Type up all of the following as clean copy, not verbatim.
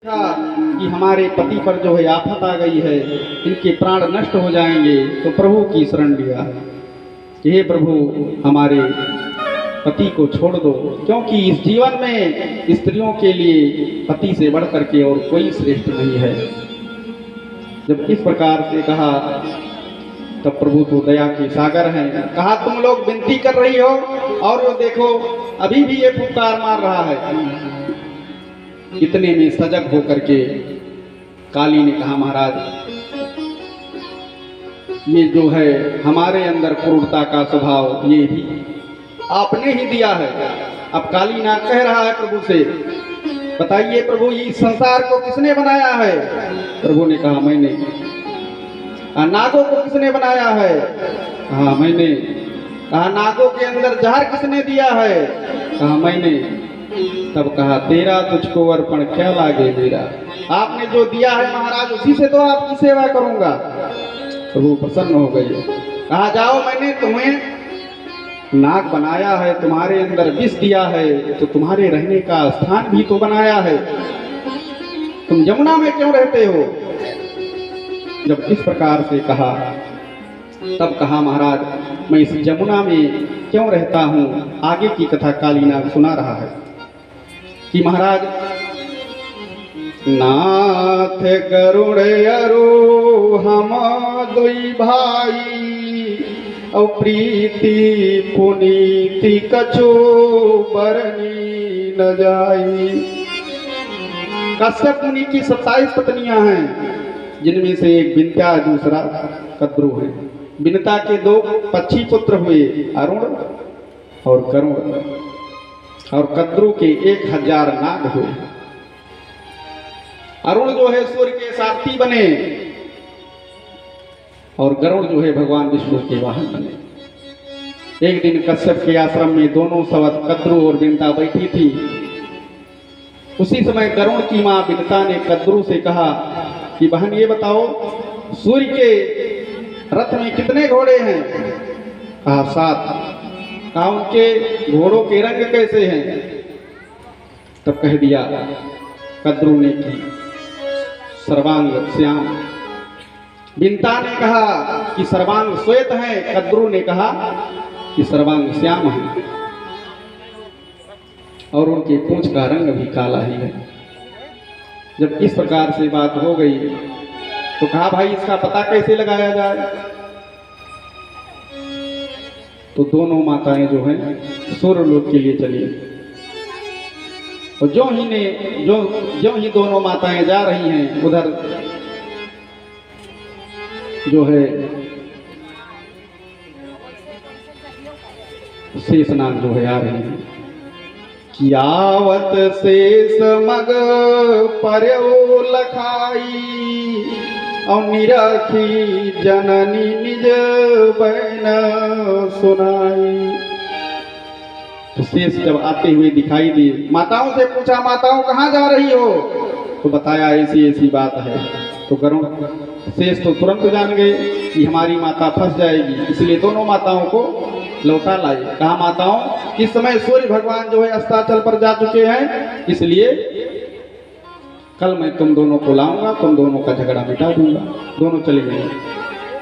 था कि हमारे पति पर जो है आफत आ गई है, इनके प्राण नष्ट हो जाएंगे, तो प्रभु की शरण लिया। हे प्रभु, हमारे पति को छोड़ दो, क्योंकि इस जीवन में स्त्रियों के लिए पति से बढ़ करके और कोई श्रेष्ठ नहीं है। जब इस प्रकार से कहा तब प्रभु तो दया के सागर हैं। कहा तुम लोग विनती कर रही हो और वो देखो अभी भी ये पुकार मार रहा है। इतने में सजग होकर के काली ने कहा, महाराज ये जो है हमारे अंदर क्रूरता का स्वभाव ये भी आपने ही दिया है। अब काली नाग कह रहा है प्रभु से, बताइए प्रभु इस संसार को किसने बनाया है? प्रभु ने कहा मैंने। नागों को किसने बनाया है? कहा मैंने। कहा नागों के अंदर जहर किसने दिया है? कहा मैंने। तब कहा तेरा तुझको अर्पण क्या लागे मेरा, आपने जो दिया है महाराज उसी से तो आपकी सेवा करूंगा। प्रभु प्रसन्न हो गए। कहा जाओ, मैंने तुम्हें नाग बनाया है, तुम्हारे अंदर विष दिया है, तो तुम्हारे रहने का स्थान भी तो बनाया है, तुम यमुना में क्यों रहते हो? जब इस प्रकार से कहा तब कहा महाराज मैं इस यमुना में क्यों रहता हूँ। आगे की कथा काली नाग सुना रहा है कि महाराज नाथ गरुड़ अरु हम दुई भाई और प्रीति पुनीति कछो बरनी न जाई। कश्यप मुनि की 27 पत्नियां हैं, जिनमें से एक बिनता दूसरा कद्रु है। बिनता के 2 पक्षी पुत्र हुए, अरुण और करुण, और कद्रु के 1000 नाग हुए। अरुण जो है सूर्य के सारथी बने और गरुड़ जो है भगवान विष्णु के वाहन बने। एक दिन कश्यप के आश्रम में दोनों सवत कद्रु और बिनता बैठी थी। उसी समय गरुड़ की मां बिनता ने कद्रु से कहा कि बहन ये बताओ सूर्य के रथ में कितने घोड़े हैं? कहा 7। कहा उनके घोड़ों के रंग कैसे हैं? तब कह दिया कद्रु ने कि सर्वांग श्याम। बिनता ने कहा कि सर्वांग श्वेत है, कद्रु ने कहा कि सर्वांग श्याम है, और उनके पूंछ का रंग भी काला ही है। जब इस प्रकार से बात हो गई तो कहा भाई इसका पता कैसे लगाया जाए? तो दोनों माताएं जो हैं सूर्यलोक के लिए चली, और जो ही दोनों माताएं जा रही हैं उधर जो है शेषनाग जो है आ रही है कि आवत शेष मग पर्यो लखाई और निरखी जननी निज बहन सुनाई। तो शेष जब आते हुए दिखाई दिए, माताओं से पूछा माताओं कहाँ जा रही हो? तो बताया ऐसी ऐसी बात है। तो गरुड़ शेष तो तुरंत जान गए कि हमारी माता फंस जाएगी, इसलिए दोनों माताओं को लौटा लाए। कहा माताओं इस समय सूर्य भगवान जो है अस्ताचल पर जा चुके हैं, इसलिए कल मैं तुम दोनों को लाऊंगा, तुम दोनों का झगड़ा मिटा दूंगा। दोनों चले गए,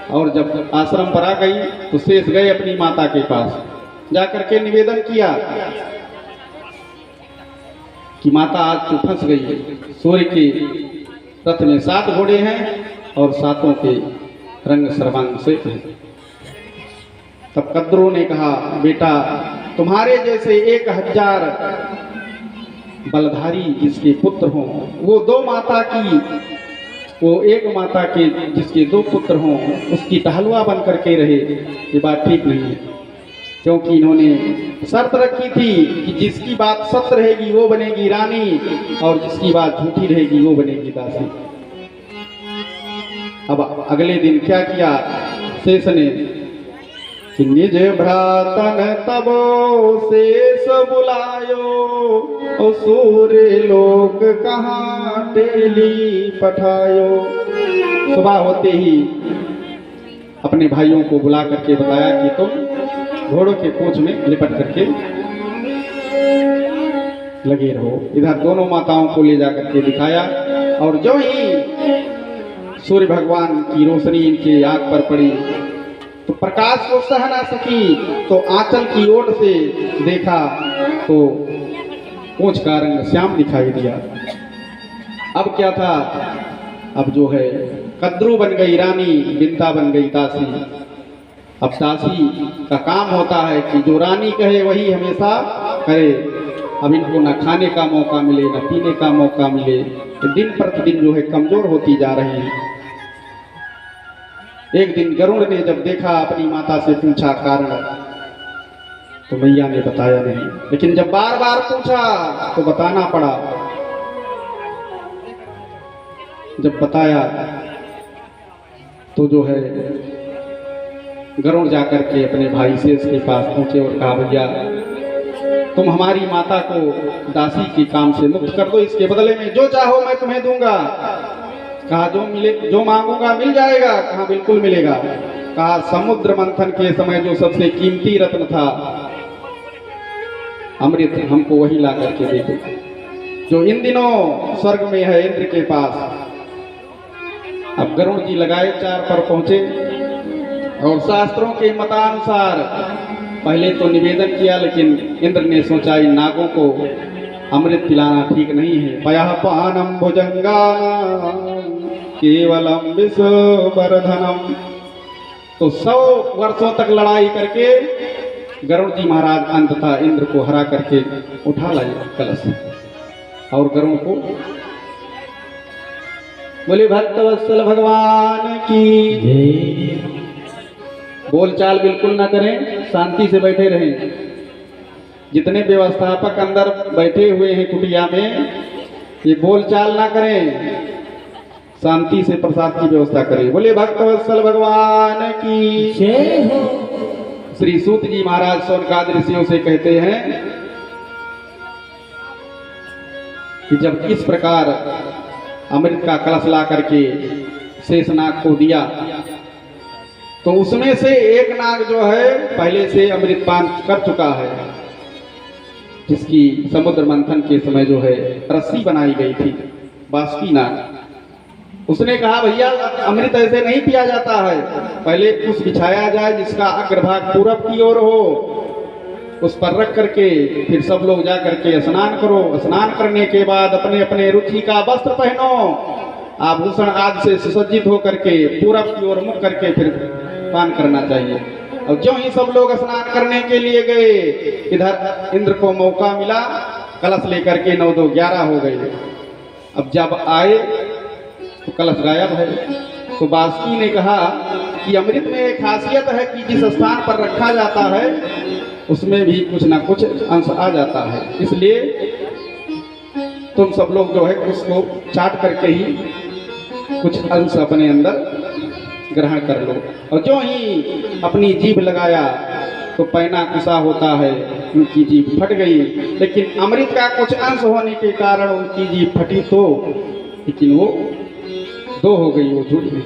और जब आश्रम पर आ गई तो शेष गए अपनी माता के पास, जाकर के निवेदन किया कि माता आज तो फंस गई है। सूर्य के रथ में 7 घोड़े हैं और 7 के रंग सर्वांग श्वेत हैं। तब कद्रु ने कहा बेटा तुम्हारे जैसे 1000 बलधारी जिसके पुत्र हों, वो 2 माता की, वो एक माता के जिसके 2 पुत्र हों उसकी टहलुआ बन करके रहे, ये बात ठीक नहीं है। क्योंकि इन्होंने शर्त रखी थी कि जिसकी बात सत्य रहेगी वो बनेगी रानी, और जिसकी बात झूठी रहेगी वो बनेगी दासी। अब अगले दिन क्या किया शेष ने कि निज भ्रातन तबो शेष बुलायो, और सूर्य लोक कहाँ टेली पठायो। सुबह होते ही अपने भाइयों को बुला करके बताया कि तुम घोड़ों के पूंछ में लिपट करके लगे रहो। इधर दोनों माताओं को ले जाकर के दिखाया और जो ही सूर्य भगवान की रोशनी इनके आंख पर पड़ी तो प्रकाश को सह ना सकी, तो आंचल की ओर से देखा तो पूंछ का रंग श्याम दिखाई दिया। अब क्या था, अब जो है कद्रू बन गई रानी, बिंता बन गई दासी। अब दासी का काम होता है कि जो रानी कहे वही हमेशा करे। अब इनको न खाने का मौका मिले न पीने का मौका मिले, तो दिन प्रतिदिन जो है कमजोर होती जा रही है। एक दिन गरुड़ ने जब देखा, अपनी माता से पूछा कारण, तो मैया ने बताया नहीं, लेकिन जब बार बार पूछा तो बताना पड़ा। जब बताया तो जो है गरुड़ जाकर के अपने भाई शेष के पास पहुंचे और कहा, भैया तुम हमारी माता को दासी के काम से मुक्त कर दो, इसके बदले में जो चाहो मैं तुम्हें दूंगा। कहा जो मिले, जो मांगूंगा मिल जाएगा। कहा बिल्कुल मिलेगा। कहा समुद्र मंथन के समय जो सबसे कीमती रत्न था अमृत, हमको वही ला करके दे दो, जो इन दिनों स्वर्ग में है इंद्र के पास। अब गरुड़ जी लगाए चार पर पहुंचे और शास्त्रों के मतानुसार पहले तो निवेदन किया, लेकिन इंद्र ने सोचा इन नागों को अमृत पिलाना ठीक नहीं है। पयः पानम भुजंगानां केवलम विश्ववर्धनम। तो 100 वर्षों तक लड़ाई करके गरुड़ जी महाराज अंततः इंद्र को हरा करके उठा लाए कलश, और गरुड़ को बोले भक्तवत्सल भगवान की। बोलचाल बिल्कुल ना करें, शांति से बैठे रहें। जितने व्यवस्थापक अंदर बैठे हुए हैं कुटिया में, ये बोलचाल ना करें, शांति से प्रसाद की व्यवस्था करें। बोले भक्तवत्सल भगवान की जय हो। श्री सूत जी महाराज शौनकादि ऋषियों से कहते हैं कि जब इस प्रकार अमृत का कलश ला करके शेषनाग को दिया, तो उसमें से एक नाग जो है पहले से अमृत पान कर चुका है, जिसकी समुद्र मंथन के समय जो है रस्सी बनाई गई थी, बासुकी नाग। उसने कहा भैया अमृत ऐसे नहीं पिया जाता है, पहले कुछ बिछाया जाए जिसका अग्रभाग पूरब की ओर हो, उस पर रख करके फिर सब लोग जा करके स्नान करो। स्नान करने के बाद अपने अपने रुचि का वस्त्र पहनो, आभूषण आदि से सुसज्जित होकर के पूरब की ओर मुख करके फिर पान करना चाहिए। और जो ही सब लोग स्नान करने के लिए गए, इधर इंद्र को मौका मिला, कलश लेकर के 9 2 11 हो गए। अब जब आए तो कलश गायब है। तो बासुकी ने कहा कि अमृत में एक खासियत है कि जिस स्थान पर रखा जाता है उसमें भी कुछ ना कुछ अंश आ जाता है, इसलिए तुम सब लोग जो है उसको चाट करके ही कुछ अंश अपने अंदर ग्रहण कर लो। और जो ही अपनी जीभ लगाया तो पैना कुसा होता है, उनकी जीभ फट गई, लेकिन अमृत का कुछ अंश होने के कारण उनकी जीभ फटी तो, लेकिन वो 2 हो गई, वो जुड़ गई।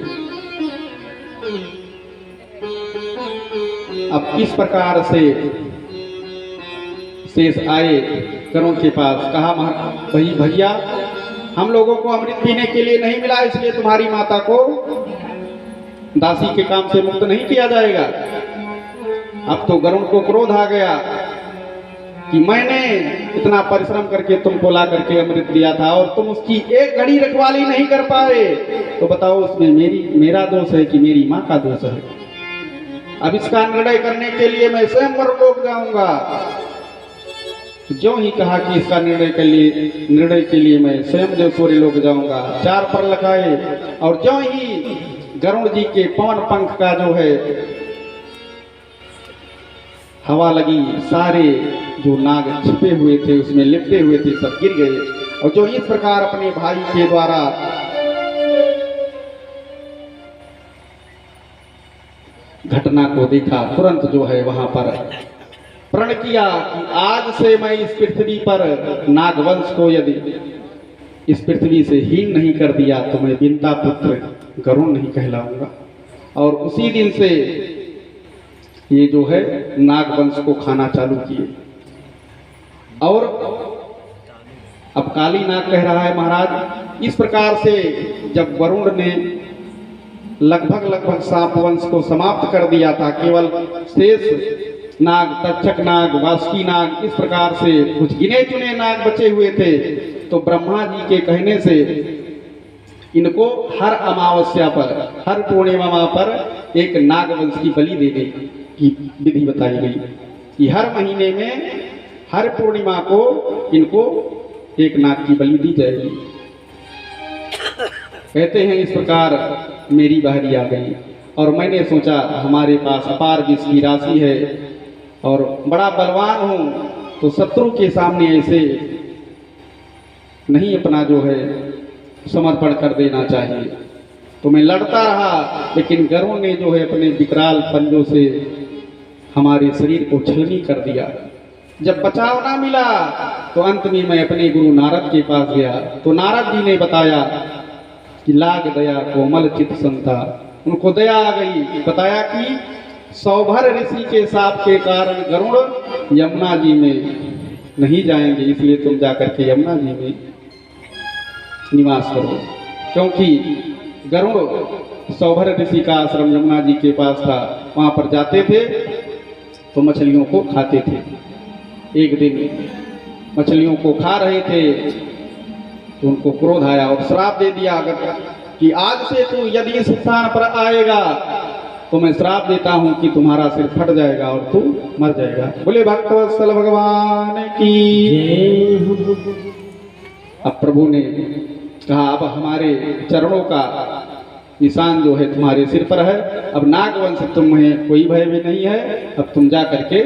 अब इस प्रकार से शेष आए गरुड़ के पास, कहा भाई भैया हम लोगों को अमृत पीने के लिए नहीं मिला, इसलिए तुम्हारी माता को दासी के काम से मुक्त नहीं किया जाएगा। अब तो गरुड़ को क्रोध आ गया कि मैंने इतना परिश्रम करके तुमको ला करके अमृत दिया था और तुम उसकी एक घड़ी रखवाली नहीं कर पाए, तो बताओ उसमें मेरा दोष है कि मेरी माँ का दोष है। अब इसका निर्णय करने के लिए मैं स्वयं लोक जाऊंगा। जो ही कहा कि इसका निर्णय के लिए मैं स्वयं जो सूर्य लोक जाऊंगा, 4 पर लगाए, और जो ही गरुड़ जी के पवन पंख का जो है हवा लगी, सारे जो नाग छिपे हुए थे उसमें लिपटे हुए थे सब गिर गए। और जो इस प्रकार अपने भाई के द्वारा घटना को देखा, तुरंत जो है वहां पर प्रण किया कि आज से मैं इस पृथ्वी पर नागवंश को यदि इस पृथ्वी से हीन नहीं कर दिया तो मैं बिंता पुत्र गरुड़ नहीं कहलाऊंगा। और उसी दिन से ये जो है नागवंश को खाना चालू किए। और काली नाग कह रहा है महाराज, इस प्रकार से जब वरुण ने लगभग सांप वंश को समाप्त कर दिया था, केवल शेष नाग, तक्षक नाग, वासुकी नाग, इस प्रकार से कुछ गिने चुने नाग बचे हुए थे, तो ब्रह्मा जी के कहने से इनको हर अमावस्या पर, हर पूर्णिमा पर एक नाग वंश की बलि देने की विधि बताई गई कि हर महीने में हर पूर्णिमा को इनको एक नाग की बलि दी जाएगी। कहते हैं इस प्रकार मेरी बारी आ गई और मैंने सोचा हमारे पास अपार विष की राशि है और बड़ा बलवान हूं, तो शत्रु के सामने ऐसे नहीं अपना जो है समर्पण कर देना चाहिए। तो मैं लड़ता रहा, लेकिन गरुड़ ने जो है अपने विकराल पंजों से हमारे शरीर को छलनी कर दिया। जब बचाव ना मिला तो अंत में मैं अपने गुरु नारद के पास गया, तो नारद जी ने बताया कि लाग दया कोमल चित संता, उनको दया आ गई। बताया कि सौभर ऋषि के शाप के कारण गरुड़ यमुना जी में नहीं जाएंगे, इसलिए तुम जाकर के यमुना जी में निवास करो। क्योंकि गरुड़ सौभर ऋषि का आश्रम यमुना जी के पास था, वहां पर जाते थे तो मछलियों को खाते थे। एक दिन मछलियों को खा रहे थे तो उनको क्रोध आया और श्राप दे दिया कि आज से तू यदि इस स्थान पर आएगा तो मैं श्राप देता हूं कि तुम्हारा सिर फट जाएगा और तू मर जाएगा। बोले भक्तवत्सल भगवान की। अब प्रभु ने कहा अब हमारे चरणों का निशान जो है तुम्हारे सिर पर है, अब नागवंश तुम्हें कोई भय भी नहीं है, अब तुम जा करके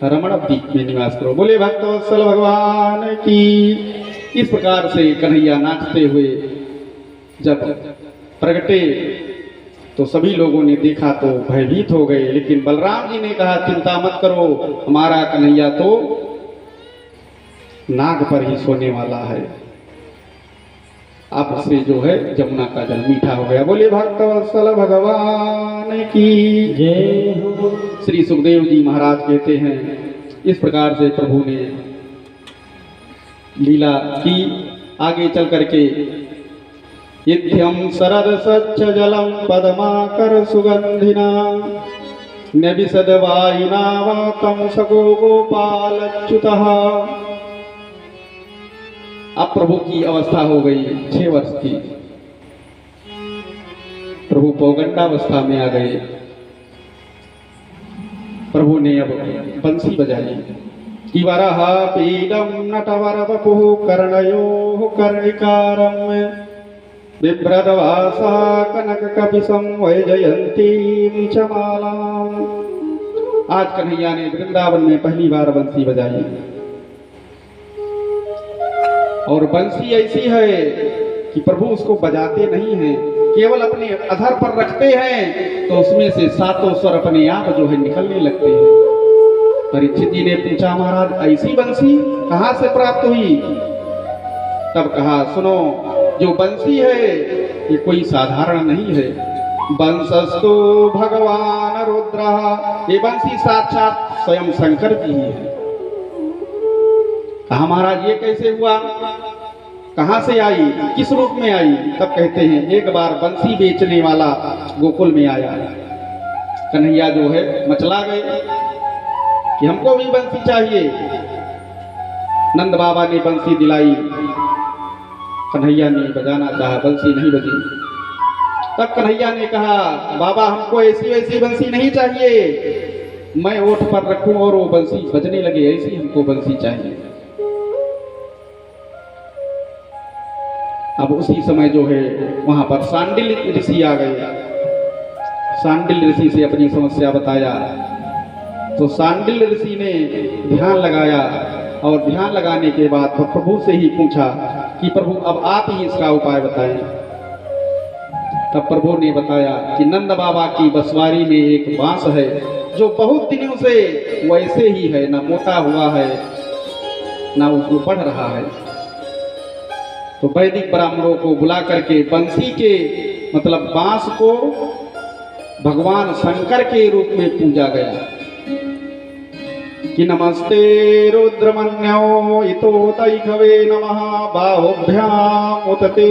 रमण द्वीप में निवास करो। बोले भक्तवत्सल भगवान की। इस प्रकार से कन्हैया नाचते हुए जब प्रगटे तो सभी लोगों ने देखा तो भयभीत हो गए, लेकिन बलराम जी ने कहा चिंता मत करो, हमारा कन्हैया तो नाग पर ही सोने वाला है। अब से जो है जमुना का जल मीठा हो गया। बोले भक्तवत्सल भगवान की जय हो। श्री सुखदेव जी महाराज कहते हैं इस प्रकार से प्रभु ने लीला की। आगे चल करके इत्यं शरद स्वच्छ जलम पद्माकर सुगंधिना नबिसद वायुना वातम सगो गोपाल अच्युतः। अब प्रभु की अवस्था हो गई 6 वर्ष की। प्रभु पौगंडावस्था में आ गए। प्रभु ने अब बंसी बजाई कि वरह पीडम नटवर वपुः कर्णयोः कर्णिकारम् बिभ्रदवासा कनक कपिशं वैजयंतीं च मालाम्। आज कन्हैया ने वृंदावन में पहली बार बंसी बजाई और बंसी ऐसी है कि प्रभु उसको बजाते नहीं हैं, केवल अपने अधर पर रखते हैं तो उसमें से 7 स्वर अपने आप जो है निकलने लगते हैं। परीक्षित जी ने पूछा महाराज ऐसी बंसी कहाँ से प्राप्त हुई? तब कहा सुनो, जो बंसी है ये कोई साधारण नहीं है। बंसस्तु भगवान रुद्र, ये बंसी साक्षात स्वयं शंकर जी ही है। कहा महाराज ये कैसे हुआ, कहां से आई, किस रूप में आई? तब कहते हैं एक बार बंसी बेचने वाला गोकुल में आया। कन्हैया जो है मचला गए कि हमको भी बंसी चाहिए। नंद बाबा ने बंसी दिलाई, कन्हैया ने बजाना चाहा, बंसी नहीं बजी। तब कन्हैया ने कहा बाबा हमको ऐसी वैसी बंसी नहीं चाहिए, मैं ओठ पर रखूं और वो बंसी बजने लगे, ऐसी हमको बंसी चाहिए। अब उसी समय जो है वहां पर सांडिल ऋषि आ गए। सांडिल ऋषि से अपनी समस्या बताया तो सांडिल ऋषि ने ध्यान लगाया और ध्यान लगाने के बाद प्रभु से ही पूछा कि प्रभु अब आप ही इसका उपाय बताएं। तब प्रभु ने बताया कि नंद बाबा की बसवारी में एक बांस है जो बहुत दिनों से वैसे ही है, ना मोटा हुआ है ना उसको बढ़ रहा है। तो वैदिक ब्राह्मणों को बुला करके बंसी के मतलब बांस को भगवान शंकर के रूप में पूजा गया। कि नमस्ते रुद्रमन्यो इतो तैखवे नमः बाहुभ्याम उतते